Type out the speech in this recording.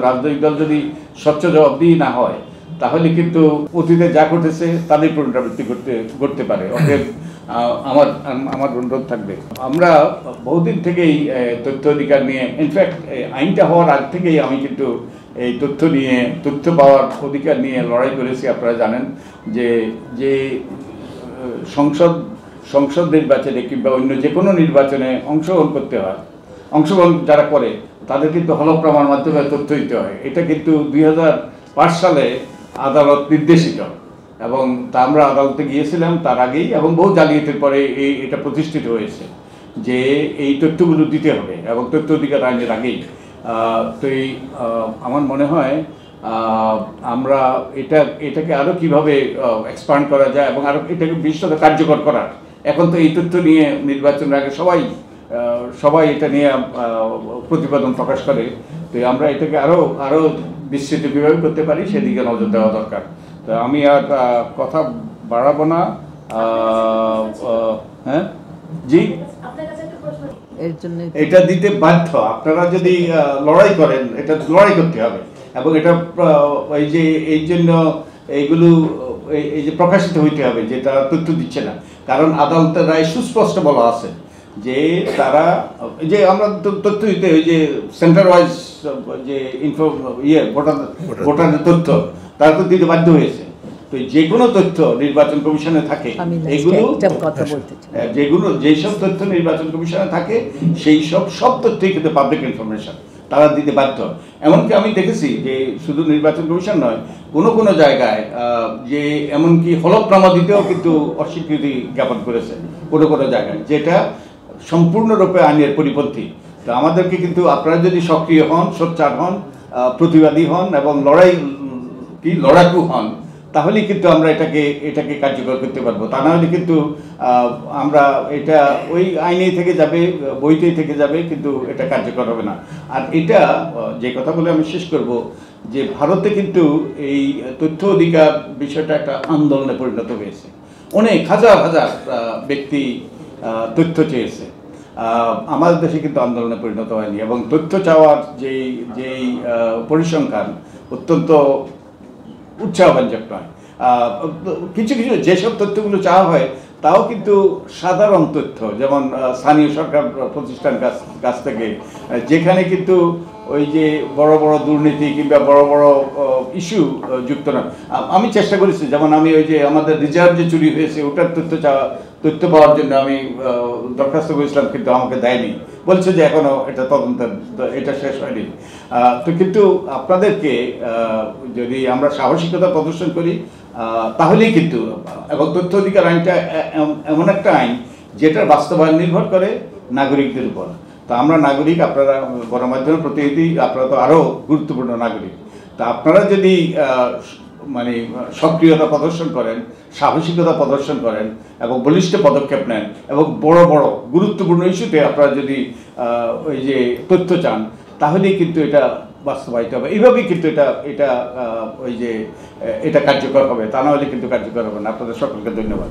রাজনৈতিক দল যদি স্বচ্ছ জবাবদিহি না হয় তাহলে কিন্তু অতীতে যা ঘটেছে তাদের পুনরাবৃত্তি করতে পারে। অতএব আমার অনুরোধ থাকবে, আমরা বহুদিন থেকেই তথ্য অধিকার নিয়ে, ইনফ্যাক্ট আইনটা হওয়ার আগ থেকেই আমি কিন্তু এই তথ্য পাওয়ার অধিকার নিয়ে লড়াই করেছি। আপনারা জানেন যে সংসদ নির্বাচনে কিংবা অন্য যে কোনো নির্বাচনে অংশগ্রহণ যারা করে তাদের কিন্তু হলফনামার মাধ্যমে তথ্য দিতে হয়। এটা কিন্তু 2005 সালে আদালত নির্দেশিত, এবং তা আমরা আদালতে গিয়েছিলাম তার আগেই, এবং বহু জালিয়াতির পরে এটা প্রতিষ্ঠিত হয়েছে যে এই তথ্যগুলো দিতে হবে, এবং তথ্য অধিকার আইনের আগেই। তো আমার মনে হয় আমরা এটাকে আরও কীভাবে এক্সপান্ড করা যায় এবং আরও এটাকে বিশেষত কার্যকর করার। এখন তো এই তথ্য নিয়ে নির্বাচনের আগে সবাই এটা নিয়ে প্রতিবেদন প্রকাশ করে। তো আমরা এটাকে আরও বিস্তৃত কীভাবে করতে পারি সেদিকে নজর দেওয়া দরকার। তো আমি আর কথা বাড়াবো না। হ্যাঁ জি, এটা দিতে বাধ্য। আপনারা যদি লড়াই করেন, এটা লড়াই করতে হবে, এবং এটা এই জন্য এইগুলো এই যে প্রকাশিত হইতে হবে যে তারা তথ্য দিচ্ছে না। কারণ আদালতের রায় সুস্পষ্ট বলা আছে যে তারা আমরা তথ্য দিতে ওই যে সেন্টার ওয়াইজ যে ভোটারদের তথ্য তারা তো দিতে বাধ্য হয়েছে। তো যে কোনো তথ্য নির্বাচন কমিশনে থাকে, যেসব তথ্য নির্বাচন কমিশনে থাকে সেই সব তথ্যই কিন্তু পাবলিক ইনফরমেশন, তারা দিতে বাধ্য। এমনকি আমি দেখেছি যে শুধু নির্বাচন কমিশন নয়, কোনো জায়গায় যে এমনকি হলফনামা দিতেও কিন্তু অস্বীকৃতি জ্ঞাপন করেছে কোনো জায়গায়, যেটা সম্পূর্ণরূপে আইনের পরিপন্থী। তো আমাদেরকে কিন্তু আপনারা যদি সক্রিয় হন, সোচ্চার হন, প্রতিবাদী হন এবং লড়াকু হন, তাহলেই কিন্তু আমরা এটাকে কার্যকর করতে পারবো। তা না হলে কিন্তু আমরা এটা ওই আইনেই থেকে যাবে, বইতেই থেকে যাবে, কিন্তু এটা কার্যকর হবে না। আর এটা যে কথা বলে আমি শেষ করব যে ভারতে কিন্তু এই তথ্য অধিকার বিষয়টা একটা আন্দোলনে পরিণত হয়েছে। অনেক হাজার ব্যক্তি তথ্য চেয়েছে। আমাদের দেশে কিন্তু আন্দোলনে পরিণত হয়নি, এবং তথ্য চাওয়ার যেই পরিসংখ্যান অত্যন্ত উৎসাহব্যঞ্জক নয়। কিছু যেসব তথ্যগুলো চাওয়া হয় তাও কিন্তু সাধারণ তথ্য, যেমন স্থানীয় সরকার প্রতিষ্ঠান কাছ থেকে, যেখানে কিন্তু ওই যে বড় দুর্নীতি কিংবা বড় ইস্যু যুক্ত না। আমি চেষ্টা করেছি, যেমন আমি ওই যে আমাদের রিজার্ভ যে চুরি হয়েছে ওটার তথ্য পাওয়ার জন্য আমি দরখাস্ত করেছিলাম, কিন্তু আমাকে দেয়নি, বলছে যে এখনো এটা এটা শেষ হয়নি। তো কিন্তু আপনাদেরকে যদি আমরা সাহসিকতা প্রদর্শন করি তাহলেই কিন্তু, এবং তথ্য অধিকার আইনটা এমন একটা আইন যেটার বাস্তবায়ন নির্ভর করে নাগরিকদের উপর। তো আমরা নাগরিক, আপনারা গণমাধ্যমের প্রতিনিধি, আপনারা তো আরও গুরুত্বপূর্ণ নাগরিক। তা আপনারা যদি সক্রিয়তা প্রদর্শন করেন, সাহসিকতা প্রদর্শন করেন এবং বলিষ্ঠ পদক্ষেপ নেন, এবং বড় গুরুত্বপূর্ণ ইস্যুতে আপনারা যদি ওই যে তথ্য চান, তাহলেই কিন্তু এটা বাস্তবায়িত হবে। এইভাবেই কিন্তু এটা কার্যকর হবে, তা না হলে কিন্তু কার্যকর হবে না। আপনাদের সকলকে ধন্যবাদ।